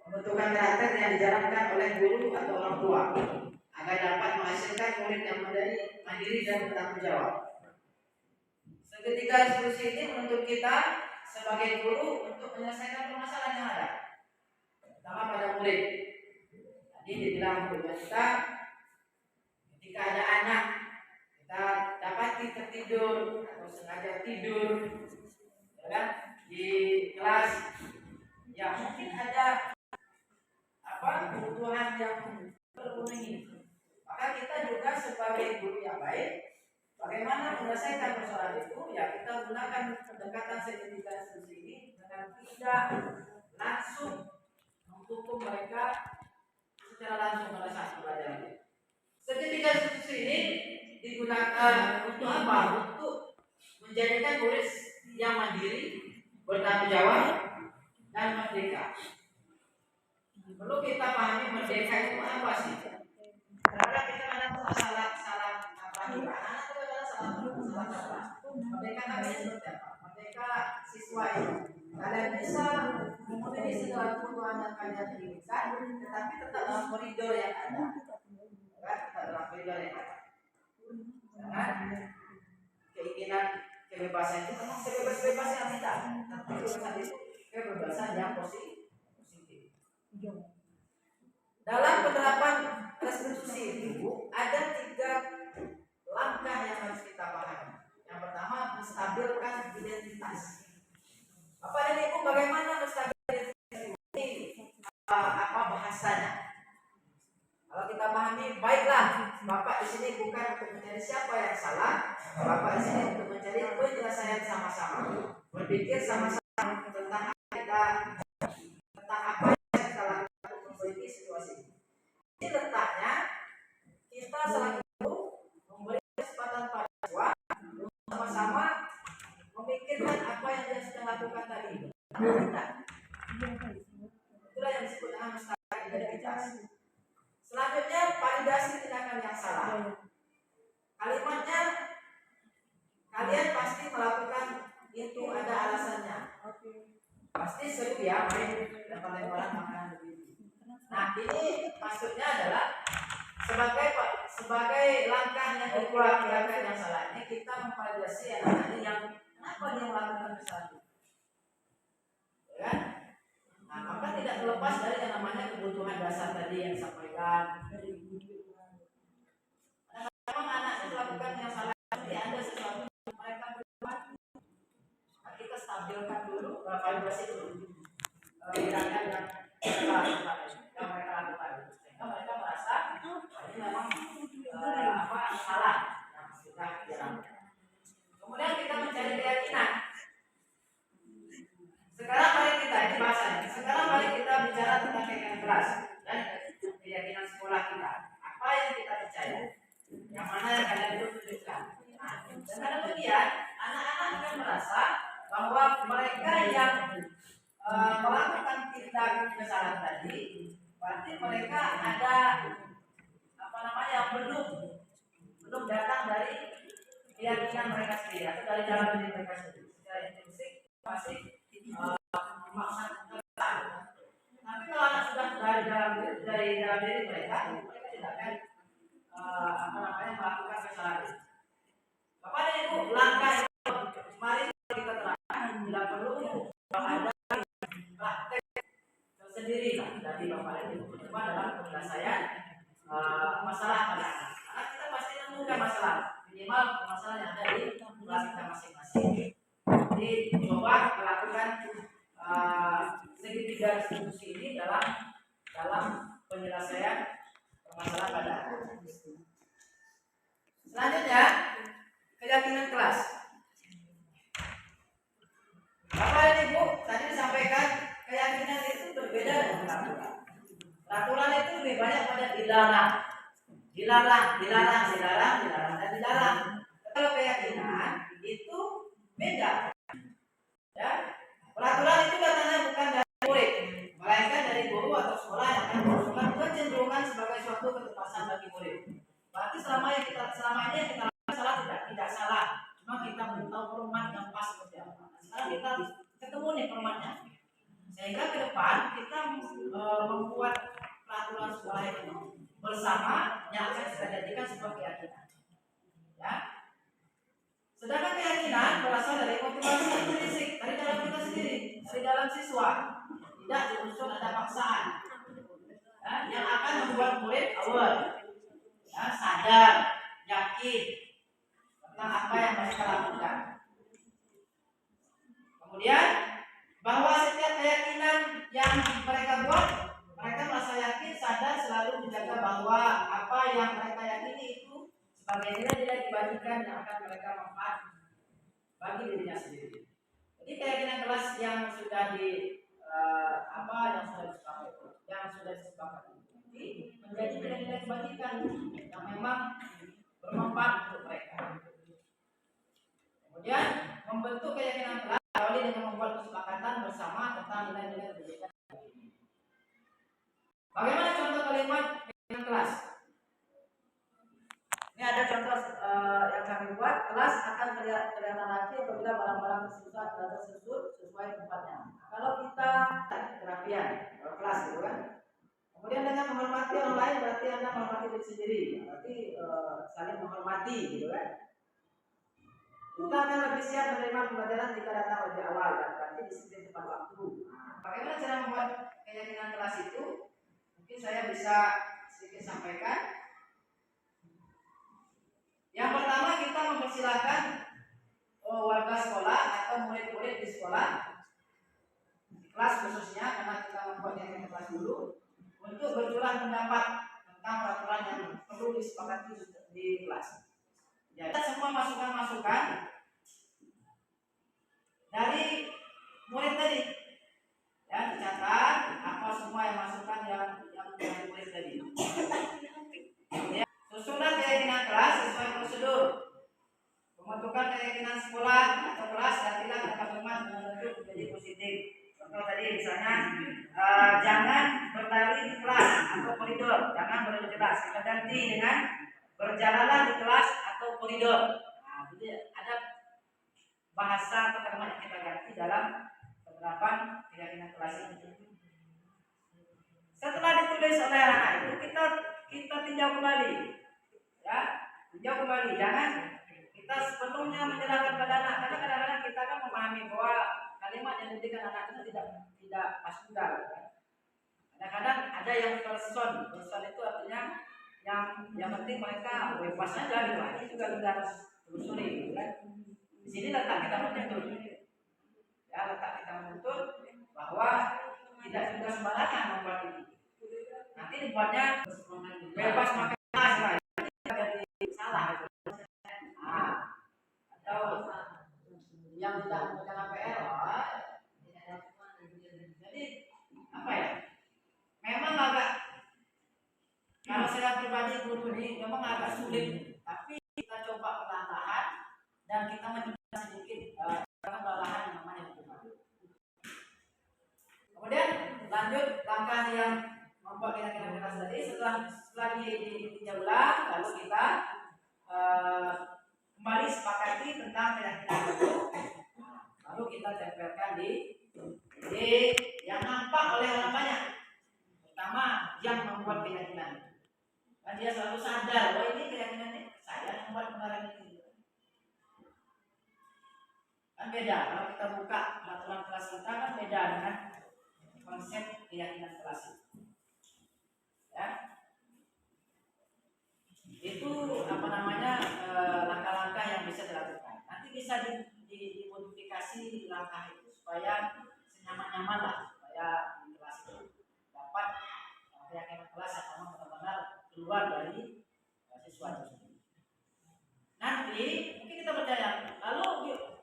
[SPEAKER 4] pembentukan karakter yang dijalankan oleh guru atau orang tua agar dapat menghasilkan murid yang mandiri dan bertanggung jawab. Segitiga restitusi ini menuntut kita sebagai guru untuk menyelesaikan permasalahan yang ada, terutama pada murid. Tadi dibilang guru kita, ketika ada anak kita dapati tertidur atau sengaja tidur, ya kan, di kelas, ya mungkin ada kebutuhan yang terpenuhi. Maka kita juga sebagai guru yang baik, bagaimana menyelesaikan persoalan itu? Ya kita gunakan pendekatan segitiga restitusi ini dengan tidak langsung menghukum mereka secara langsung pada saat pelajaran. Segitiga restitusi ini digunakan untuk apa? Untuk menjadikan murid yang mandiri, bertanggung jawab, dan merdeka. Perlu kita pahami merdeka itu apa sih? Karena kita kadang salah apa juga. Anak itu adalah salah kaprah. Merdeka namanya seperti apa? Merdeka siswa itu. Kalian bisa memenuhi segala kebutuhan yang kalian inginkan, tetapi tetap dalam koridor yang ada. Tetap dalam koridor yang ada. Jangan keinginan kebebasan itu memang sebebas-bebas yang tidak. Tapi kebebasan itu kebebasan yang positif. Dalam penerapan restitusi itu ada 3 langkah yang harus kita pahami. Yang pertama, menstabilkan identitas. Bapak dan Ibu, bagaimana menstabilkan identitas ini? Apa bahasanya? Kalau kita pahami, baiklah, Bapak di sini bukan untuk mencari siapa yang salah. Bapak di sini untuk mencari penyelesaian sama-sama. Berpikir sama-sama tentang apa yang kita lakukan untuk memperbaiki situasi ini. Ini letaknya kita selaku guru memberi kesempatan pada siswa untuk sama-sama memikirkan apa yang dia sedang lakukan tadi. Itulah yang disebut dengan menstabilkan identitas. Selanjutnya, validasi tindakan yang salah. Kalimatnya, kalian pasti melakukan itu ada alasannya. Pasti seru ya main lempar-lemparan makanan begitu. Nah, ini maksudnya adalah sebagai langkah yang kedua tindakan yang salah ini kita memvalidasi anak-anak yang kenapa dia melakukan kesalahan itu. Ya? Nah, maka tidak terlepas dari yang namanya kebutuhan dasar tadi yang disampaikan. Memang anaknya melakukan yang salah, nanti ada sesuatu yang mereka berbuat. Nah, kita stabilkan dulu, validasi dulu. Tindakan yang mereka lakukan, sehingga mereka merasa ini memang salah yang sudah dilakukan. Kemudian kita mencari keyakinan. Sekarang kelas dan keyakinan sekolah kita. Apa yang kita percaya, yang mana yang kalian perlu tunjukkan. Nah, dengan demikian anak-anak akan merasa bahwa mereka yang melakukan tindakan kesalahan tadi, berarti mereka ada belum datang dari keyakinan mereka sendiri atau dari dalam diri mereka sendiri. Secara intrinsik masih dimaksud tetap. Tapi kalau anak sudah dari dalam diri mereka tidak akan melakukan kesalahan. Bapak dan Ibu, langkah mari kita terangkan, tidak perlu ada praktek tersendiri dari Bapak dan Ibu, cuma dalam penyelesaian masalah pada anak. Karena kita pasti menemukan masalah, minimal masalah yang ada di kelas kita masing-masing. Jadi coba melakukan segitiga diskusi ini dalam penyelesaian permasalahan pada anak. Selanjutnya, keyakinan kelas. Bapak dan Ibu, tadi disampaikan keyakinan itu berbeda dengan peraturan. Peraturan itu lebih banyak pada dilarang, dan dilarang. Kalau keyakinan itu beda. Ya, peraturan itu datangnya bukan dari murid, melainkan dari guru atau sekolah yang akan merumuskan kecenderungan sebagai suatu ketetapan bagi murid. Berarti selama ini yang kita lakukan salah tidak salah, cuma kita belum tahu format yang pas seperti apa. Nah, sekarang kita ketemu nih formatnya, sehingga ke depan kita membuat peraturan sekolah itu bersama yang akan kita jadikan sebuah keyakinan. Ya. Sedangkan keyakinan berasal dari motivasi intrinsik dari dalam kita sendiri, dari dalam siswa, tidak diunsur ada paksaan. Ya, yang akan membuat murid aware, ya, sadar, yakin tentang apa yang mereka lakukan. Kemudian bahwa setiap keyakinan yang mereka buat, mereka merasa yakin, sadar, selalu menjaga bahwa apa yang mereka yakini itu sebagai nilai-nilai kebajikan yang akan mereka manfaat bagi dirinya sendiri. Jadi keyakinan kelas yang sudah disepakati menjadi nilai-nilai kebajikan yang memang bermanfaat untuk mereka. Kemudian membentuk keyakinan kelas awali dengan membuat kesepakatan bersama tentang nilai-nilai kebajikan. Bagaimana contoh kalimat keyakinan kelas? Ini ada contoh yang kami buat. Kelas akan kelihatan rapi apabila barang-barang tersebut sesuai tempatnya. Kalau kita kerapian, kelas gitu kan. Kemudian dengan menghormati orang lain berarti Anda menghormati diri sendiri. Berarti saling menghormati gitu kan. Kita akan lebih siap menerima pembelajaran jika datang lebih awal dan berarti disiplin tepat waktu. Nah, bagaimana cara membuat keyakinan kelas itu? Mungkin saya bisa sedikit sampaikan. Yang pertama, kita mempersilahkan warga sekolah atau murid-murid di sekolah, di kelas khususnya, karena kita membuat keyakinan kelas dulu, untuk bercurah pendapat tentang peraturan yang perlu disepakati di kelas. Jadi semua masukan-masukan dari murid tadi, ya, dicatat apa semua yang masukan yang dari murid tadi. Ya, susunan keyakinan kelas sesuai prosedur. Pembentukan keyakinan sekolah atau kelas gantilah kalimat dengan bentuk menjadi positif. Contoh tadi misalnya jangan berlari di kelas atau koridor, jangan berlari di kelas. Kita ganti dengan berjalanlah di kelas atau koridor. Nah, jadi ada bahasa atau kalimat yang kita ganti dalam penerapan keyakinan kelas ini. Setelah ditulis oleh anak itu, kita tinjau kembali, ya, tinjau kembali. Jangan kita sepenuhnya menyerahkan pada anak, karena kadang-kadang kita kan memahami bahwa kalimat yang diberikan anak itu tidak pas tunggal. Kadang-kadang ada yang person itu artinya yang penting mereka bebas saja gitu. Ini juga kita harus telusuri, gitu kan. Di sini letak kita menuntut, ya, letak kita menuntut bahwa tidak juga sembarangan membuat ini. Nanti dibuatnya bebas makan lah, jadi salah. Nah, atau yang tidak mengerjakan PR, jadi apa ya? Memang memang agak sulit, tapi kita coba perlahan-lahan dan kita mencoba sedikit perlahan yang namanya hukuman. Kemudian lanjut langkah yang membuat keyakinan keras tadi, setelah ditinjau ulang, lalu kita kembali sepakati tentang keyakinan itu, lalu kita tempelkan di yang nampak oleh orang banyak, pertama yang membuat keyakinan, dan dia selalu sadar bahwa ini keyakinannya saya yang membuat kebenaran ini. Kan beda kalau kita buka peraturan kelas kita, kan beda dengan konsep keyakinan kelas itu. Ya, itu langkah-langkah yang bisa dilakukan. Nanti bisa dimodifikasi langkah itu supaya senyaman-nyaman lah, supaya di kelas itu dapat keyakinan kelas yang benar-benar keluar dari siswa itu sendiri. Nanti mungkin kita bertanya, lalu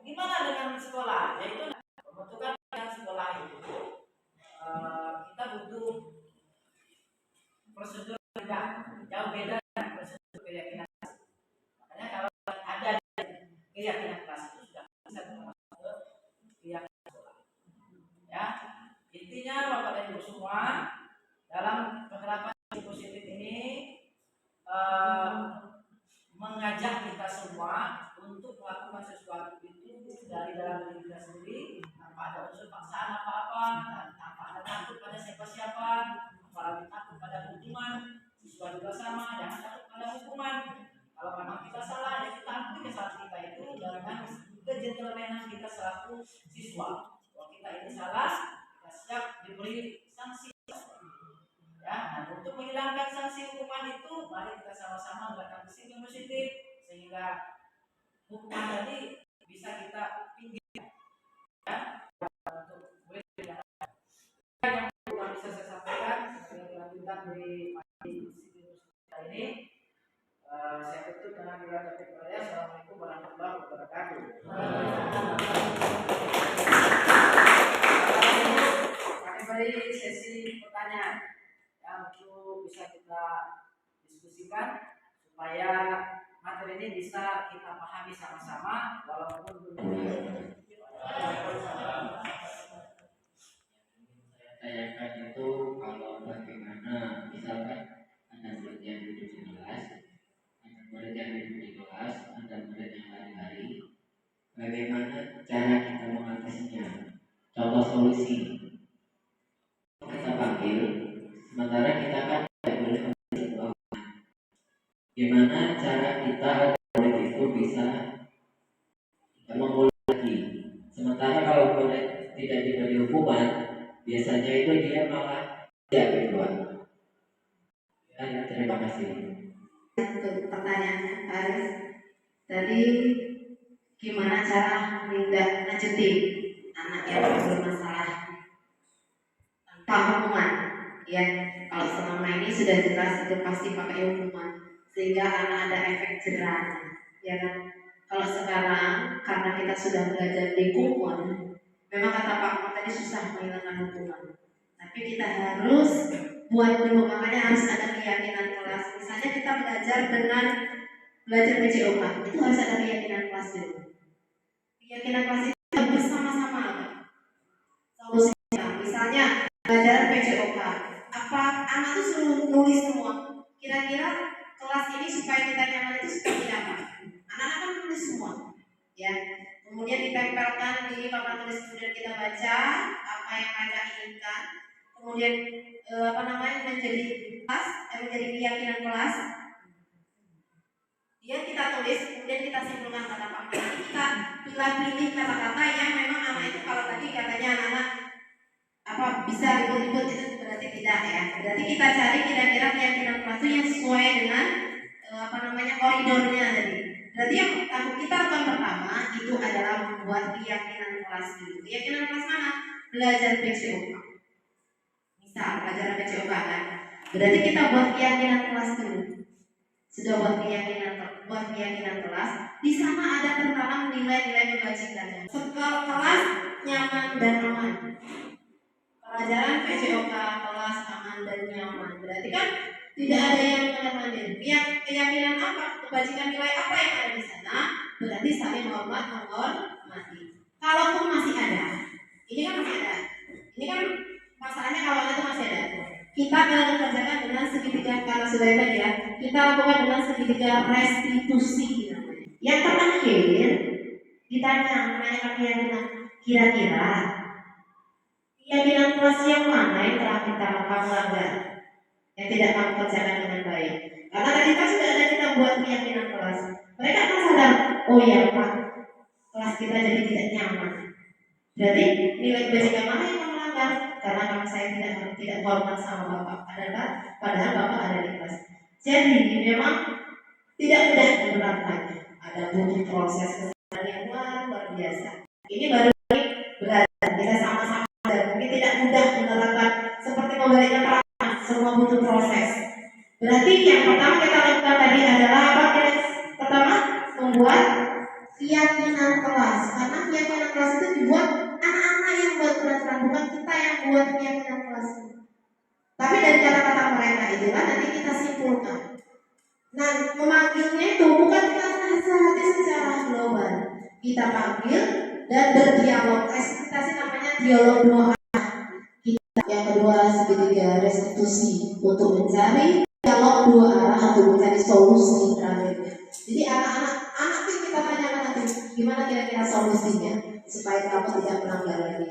[SPEAKER 4] gimana dengan sekolah? Yaitu pembentukan sekolah itu kita butuh prosedur jauh beda dengan prosedur keyakinan. Makanya kalau ada keyakinan kelas itu sudah bisa masuk ke keyakinan sekolah. Ya, intinya Bapak dan Ibu semua, dalam penerapan positif ini mengajak kita semua untuk melakukan sesuatu itu dari dalam diri kita sendiri, tanpa ada unsur paksaan apa-apa, tanpa ada takut pada siapa-siapa, apalagi takut pada hukuman. Siswa juga sama, jangan takut pada hukuman. Kalau memang kita salah, ya kita akui kesalahan kita itu dengan kegentlemanan kita selaku siswa. Kalau kita ini salah, kita siap diberi sanksi. Ya, nah, untuk menghilangkan sanksi hukuman itu, mari kita sama-sama melakukan disiplin positif sehingga hukuman tadi bisa kita pinggirkan. Ya, untuk yang bisa saya sampaikan sebagai kelanjutan dari disiplin kita ini, saya tutup dengan doa taufiq hidayah. Assalamualaikum warahmatullahi wabarakatuh. Kami beri sesi pertanyaan untuk bisa kita diskusikan supaya materi ini bisa kita pahami sama-sama walaupun belum.
[SPEAKER 5] Saya tanyakan itu kalau bagaimana misalkan ada murid yang duduk di kelas, ada murid yang duduk di kelas, ada murid yang lari-lari, bagaimana cara kita mengatasinya? Contoh solusi, kita panggil, sementara kita kan tidak boleh mengambil. Gimana cara kita agar murid itu bisa mengulang lagi? Sementara kalau murid tidak diberi hukuman, biasanya itu dia malah tidak keluar. Terima kasih.
[SPEAKER 3] Untuk pertanyaannya Pak Aris, tadi gimana cara menindaklanjuti anak yang bermasalah tanpa hukuman? Ya, kalau selama ini sudah jelas itu pasti pakai hukuman sehingga anak ada efek jerahnya, ya kan? Kalau sekarang karena kita sudah belajar di kumon, memang kata Pak Ahmad tadi susah menghilangkan hukuman, tapi kita harus buat dulu, makanya harus ada keyakinan kelas. Misalnya kita belajar PCOK, itu harus ada keyakinan kelas dulu. Keyakinan kelas itu bersama-sama. Solusinya, misalnya belajar PCOK, apa anak itu suruh nulis semua. Kira-kira kelas ini supaya kita nyaman itu seperti apa? Anak-anak kan nulis semua, ya. Kemudian ditempelkan di papan tulis, kemudian kita baca apa yang mereka inginkan. Kemudian menjadi kelas, menjadi keyakinan kelas. Dia kita tulis, kemudian kita simpulkan kata Pak. Nanti kita pilih kata-kata yang memang anak itu, kalau tadi katanya anak-anak bisa ribut-ribut, itu berarti tidak, ya. Berarti kita cari kira-kira keyakinan kelas itu yang sesuai dengan koridornya tadi. Berarti yang kita lakukan pertama itu adalah membuat keyakinan kelas dulu. Keyakinan kelas mana? Belajar PCOK. Misal pelajaran PCOK kan. Berarti kita buat keyakinan kelas dulu. Sudah buat keyakinan kelas, di sana ada tertanam nilai-nilai kebajikan. Sekolah kelas nyaman dan aman. Pelajaran PCOK kelas aman dan nyaman. Berarti kan Tidak ada yang mondar-mandir. Keyakinan apa? Kebajikan nilai apa yang ada di sana? Berarti saling menghormati. Kalaupun masih ada, ini kan masih ada. Ini kan masalahnya kalau itu masih ada. Kita akan kerjakan dengan segitiga, karena sudah ada ya. Kita lakukan dengan segitiga restitusi. Yang terakhir ditanya menanyakan keyakinan, kira-kira keyakinan kelas yang mana yang telah kamu langgar, yang tidak kamu kerjakan dengan baik? Karena tadi kan sudah ada kita buat keyakinan kelas. Mereka akan sadar, oh ya Pak, kelas kita jadi tidak nyaman. Jadi nilai kebajikan mana yang kamu langgar? Karena kamu saya tidak hormat sama Bapak, padahal Bapak ada di kelas. Jadi memang tidak mudah menerapkannya. Ada butuh proses kesadaran yang luar biasa. Ini baru belajar, kita sama-sama belajar. Mungkin tidak mudah menerapkan seperti membalikan tangan, semua butuh proses. Berarti yang pertama kita lakukan tadi adalah apa guys? Pertama, membuat keyakinan kelas. Karena keyakinan kelas itu dibuat anak-anak yang buat peraturan, bukan kita yang buat keyakinan kelas. Tapi dari kata-kata mereka itulah nanti kita simpulkan. Nah, memanggilnya itu bukan kita nasihati secara global. Kita panggil dan berdialog. Kita sih namanya dialog dua arah. Yang kedua segitiga restitusi untuk mencari dialog dua arah untuk mencari solusi terakhirnya. Jadi anak itu kita tanyakan nanti gimana kira-kira solusinya supaya kamu tidak melanggar lagi.